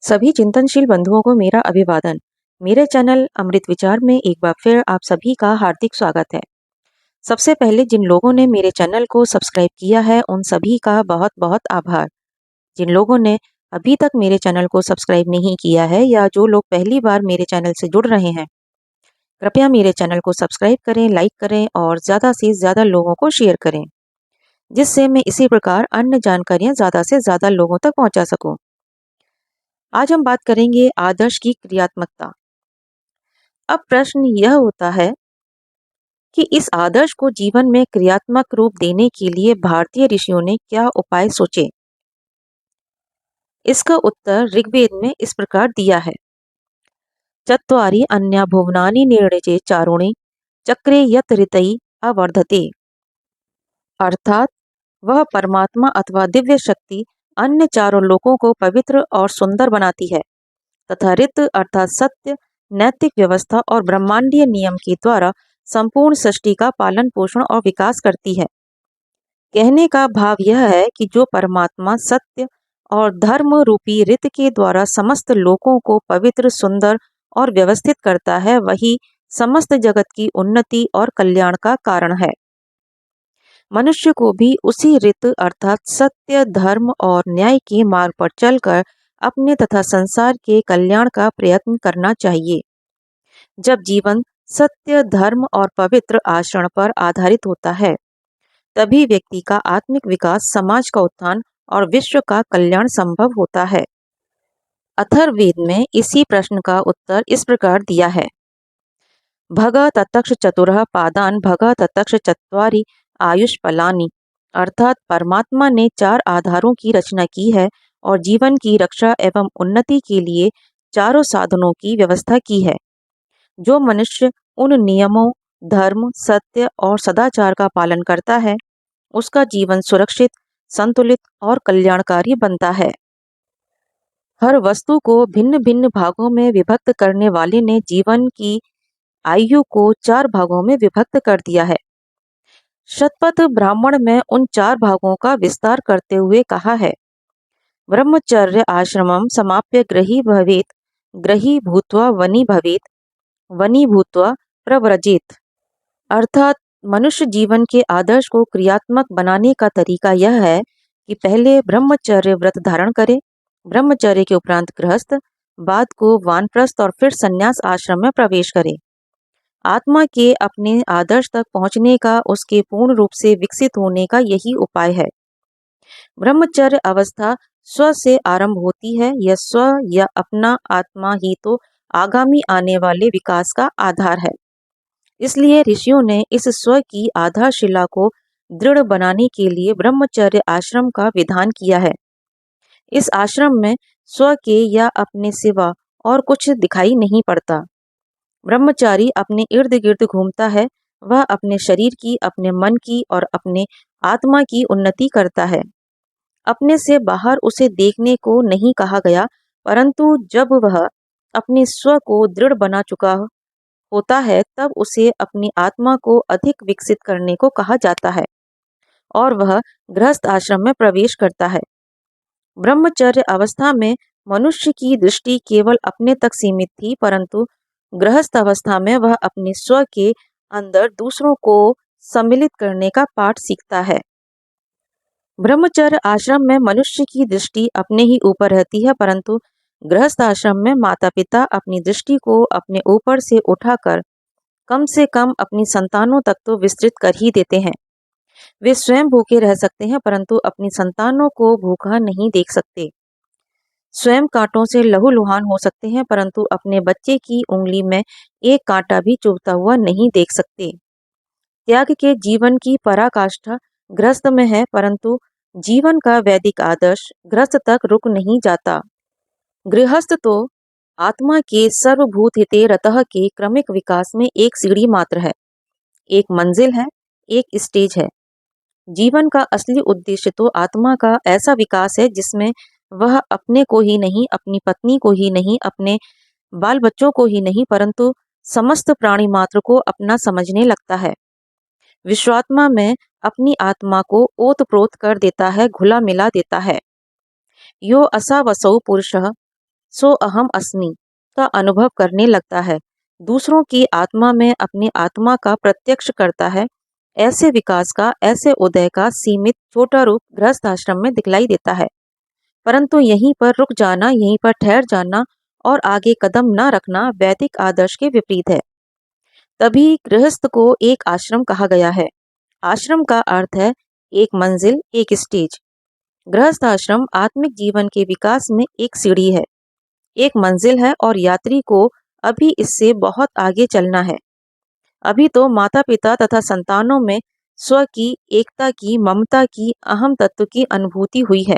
सभी चिंतनशील बंधुओं को मेरा अभिवादन। मेरे चैनल अमृत विचार में एक बार फिर आप सभी का हार्दिक स्वागत है। सबसे पहले जिन लोगों ने मेरे चैनल को सब्सक्राइब किया है उन सभी का बहुत बहुत आभार। जिन लोगों ने अभी तक मेरे चैनल को सब्सक्राइब नहीं किया है या जो लोग पहली बार मेरे चैनल से जुड़ रहे हैं, कृपया मेरे चैनल को सब्सक्राइब करें, लाइक करें और ज़्यादा से ज़्यादा लोगों को शेयर करें, जिससे मैं इसी प्रकार अन्य जानकारियाँ ज़्यादा से ज़्यादा लोगों तक पहुँचा सकूँ। आज हम बात करेंगे आदर्श की क्रियात्मकता। अब प्रश्न यह होता है कि इस आदर्श को जीवन में क्रियात्मक रूप देने के लिए भारतीय ऋषियों ने क्या उपाय सोचे। इसका उत्तर ऋग्वेद में इस प्रकार दिया है। चत्वारि अन्या भुवनानि निर्णये चारुणि चक्रे यत ऋतई अवर्धते। अर्थात वह परमात्मा अथवा दिव्य शक्ति अन्य चारों लोकों को पवित्र और सुंदर बनाती है तथा ऋत अर्थात सत्य, नैतिक व्यवस्था और ब्रह्मांडीय नियम के द्वारा संपूर्ण सृष्टि का पालन पोषण और विकास करती है। कहने का भाव यह है कि जो परमात्मा सत्य और धर्म रूपी ऋत के द्वारा समस्त लोकों को पवित्र, सुंदर और व्यवस्थित करता है, वही समस्त जगत की उन्नति और कल्याण का कारण है। मनुष्य को भी उसी ऋत अर्थात सत्य, धर्म और न्याय के मार्ग पर चलकर अपने तथा संसार के कल्याण का प्रयत्न करना चाहिए। जब जीवन सत्य, धर्म और पवित्र आचरण पर आधारित होता है, तभी व्यक्ति का आत्मिक विकास, समाज का उत्थान और विश्व का कल्याण संभव होता है। अथर्ववेद में इसी प्रश्न का उत्तर इस प्रकार दिया है। भग ततक्ष चतुरः पादान भग ततक्ष चत्वारि आयुष्फलानि। अर्थात परमात्मा ने 4 आधारों की रचना की है और जीवन की रक्षा एवं उन्नति के लिए चारों साधनों की व्यवस्था की है। जो मनुष्य उन नियमों, धर्म, सत्य और सदाचार का पालन करता है, उसका जीवन सुरक्षित, संतुलित और कल्याणकारी बनता है। हर वस्तु को भिन्न भिन्न भागों में विभक्त करने वाले ने जीवन की आयु को 4 भागों में विभक्त कर दिया है। शतपथ ब्राह्मण में उन 4 भागों का विस्तार करते हुए कहा है, ब्रह्मचर्य आश्रमं समाप्य गृही भवेत्, गृही भूत्वा वनी भवेत्, वनी भूत्वा प्रव्रजेत। अर्थात मनुष्य जीवन के आदर्श को क्रियात्मक बनाने का तरीका यह है कि पहले ब्रह्मचर्य व्रत धारण करे, ब्रह्मचर्य के उपरांत गृहस्थ, बाद को वानप्रस्थ और फिर संन्यास आश्रम में प्रवेश करे। आत्मा के अपने आदर्श तक पहुंचने का, उसके पूर्ण रूप से विकसित होने का यही उपाय है। ब्रह्मचर्य अवस्था स्व से आरंभ होती है। यह स्व या अपना आत्मा ही तो आगामी आने वाले विकास का आधार है। इसलिए ऋषियों ने इस स्व की आधारशिला को दृढ़ बनाने के लिए ब्रह्मचर्य आश्रम का विधान किया है। इस आश्रम में स्व के या अपने सिवा और कुछ दिखाई नहीं पड़ता। ब्रह्मचारी अपने इर्द गिर्द घूमता है। वह अपने शरीर की, अपने मन की और अपने आत्मा की उन्नति करता है। अपने से बाहर उसे देखने को नहीं कहा गया, परंतु जब वह अपने स्व को दृढ़ बना चुका होता है, तब उसे अपनी आत्मा को अधिक विकसित करने को कहा जाता है और वह गृहस्थ आश्रम में प्रवेश करता है। ब्रह्मचर्य अवस्था में मनुष्य की दृष्टि केवल अपने तक सीमित थी, परंतु गृहस्थ अवस्था में वह अपने स्व के अंदर दूसरों को सम्मिलित करने का पाठ सीखता है। ब्रह्मचर्य आश्रम में मनुष्य की दृष्टि अपने ही ऊपर रहती है, परंतु गृहस्थ आश्रम में माता पिता अपनी दृष्टि को अपने ऊपर से उठाकर कम से कम अपनी संतानों तक तो विस्तृत कर ही देते हैं। वे स्वयं भूखे रह सकते हैं, परंतु अपनी संतानों को भूखा नहीं देख सकते। स्वयं कांटों से लहूलुहान हो सकते हैं, परंतु अपने बच्चे की उंगली में एक कांटा भी चुभता हुआ नहीं देख सकते। त्याग के जीवन की पराकाष्ठा गृहस्थ में है, परंतु जीवन का वैदिक आदर्श गृहस्थ तक रुक नहीं जाता। गृहस्थ तो आत्मा के सर्वभूत हिते रतः के क्रमिक विकास में एक सीढ़ी मात्र है, एक मंजिल है, एक स्टेज है। जीवन का असली उद्देश्य तो आत्मा का ऐसा विकास है जिसमें वह अपने को ही नहीं, अपनी पत्नी को ही नहीं, अपने बाल बच्चों को ही नहीं, परंतु समस्त प्राणी मात्र को अपना समझने लगता है। विश्वात्मा में अपनी आत्मा को ओतप्रोत कर देता है, घुला मिला देता है। यो असावसौ पुरुषः सो अहम अस्मि का अनुभव करने लगता है, दूसरों की आत्मा में अपनी आत्मा का प्रत्यक्ष करता है। ऐसे विकास का, ऐसे उदय का सीमित छोटा रूप गृहस्थ आश्रम में दिखलाई देता है। परंतु यहीं पर रुक जाना, यहीं पर ठहर जाना और आगे कदम न रखना वैदिक आदर्श के विपरीत है। तभी गृहस्थ को एक आश्रम कहा गया है। आश्रम का अर्थ है एक मंजिल, एक स्टेज। गृहस्थ आश्रम आत्मिक जीवन के विकास में एक सीढ़ी है, एक मंजिल है और यात्री को अभी इससे बहुत आगे चलना है। अभी तो माता पिता तथा संतानों में स्व की, एकता की, ममता की, अहम तत्व की अनुभूति हुई है।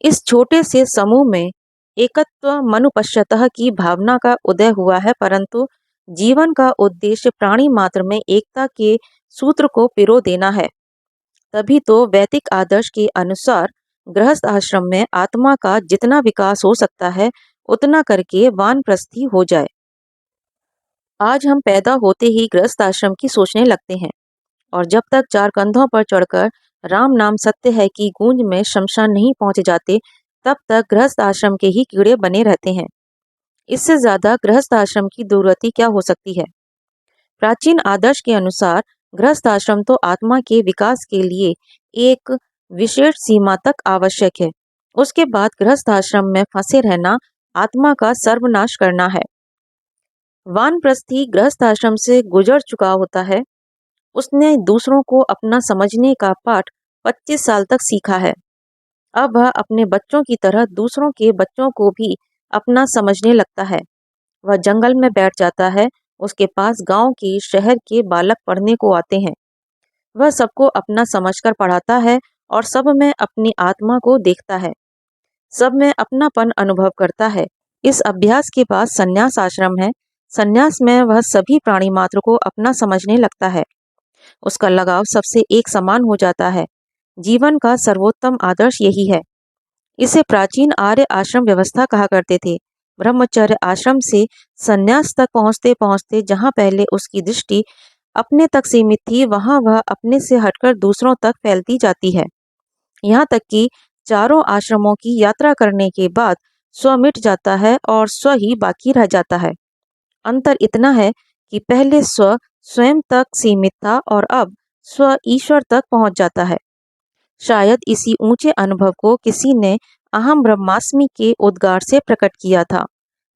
इस छोटे से समूह में एकत्व मनुपश्यतः की भावना का उदय हुआ है, परंतु जीवन का उद्देश्य प्राणी मात्र में एकता के सूत्र को पिरो देना है। तभी तो वैदिक आदर्श के अनुसार गृहस्थ आश्रम में आत्मा का जितना विकास हो सकता है उतना करके वानप्रस्थी हो जाए। आज हम पैदा होते ही गृहस्थ आश्रम की सोचने लगते हैं और जब तक चार कंधों पर चढ़कर राम नाम सत्य है की गूंज में शमशान नहीं पहुंच जाते, तब तक गृहस्थ आश्रम के ही कीड़े बने रहते हैं। इससे ज्यादा गृहस्थ आश्रम की दुर्गति क्या हो सकती है। प्राचीन आदर्श के अनुसार गृहस्थ आश्रम तो आत्मा के विकास के लिए एक विशेष सीमा तक आवश्यक है। उसके बाद गृहस्थ आश्रम में फंसे रहना आत्मा का सर्वनाश करना है। वानप्रस्थी गृहस्थ आश्रम से गुजर चुका होता है, उसने दूसरों को अपना समझने का पाठ 25 साल तक सीखा है। अब वह अपने बच्चों की तरह दूसरों के बच्चों को भी अपना समझने लगता है। वह जंगल में बैठ जाता है, उसके पास गांव के, शहर के बालक पढ़ने को आते हैं। वह सबको अपना समझकर पढ़ाता है और सब में अपनी आत्मा को देखता है, सब में अपनापन अनुभव करता है। इस अभ्यास के बाद संन्यास आश्रम है। संन्यास में वह सभी प्राणी मात्र को अपना समझने लगता है। उसका लगाव सबसे एक समान हो जाता है। जीवन का सर्वोत्तम आदर्श यही है। इसे प्राचीन आर्य आश्रम व्यवस्था कहा करते थे। ब्रह्मचर्य आश्रम से संन्यास तक पहुँचते पहुँचते जहाँ पहले उसकी दृष्टि अपने तक सीमित थी, वहाँ वह अपने से हटकर दूसरों तक फैलती जाती है। यहाँ तक कि चारों आश्रमों की यात्रा करने के बाद स्व मिट जाता है और स्व ही बाकी रह जाता है। अंतर इतना है कि पहले स्व स्वयं तक सीमित था और अब स्व ईश्वर तक पहुँच जाता है। शायद इसी ऊंचे अनुभव को किसी ने अहम ब्रह्मास्मि के उद्गार से प्रकट किया था,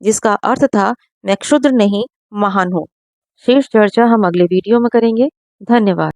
जिसका अर्थ था मैं क्षुद्र नहीं महान हूँ। शेष चर्चा हम अगले वीडियो में करेंगे। धन्यवाद।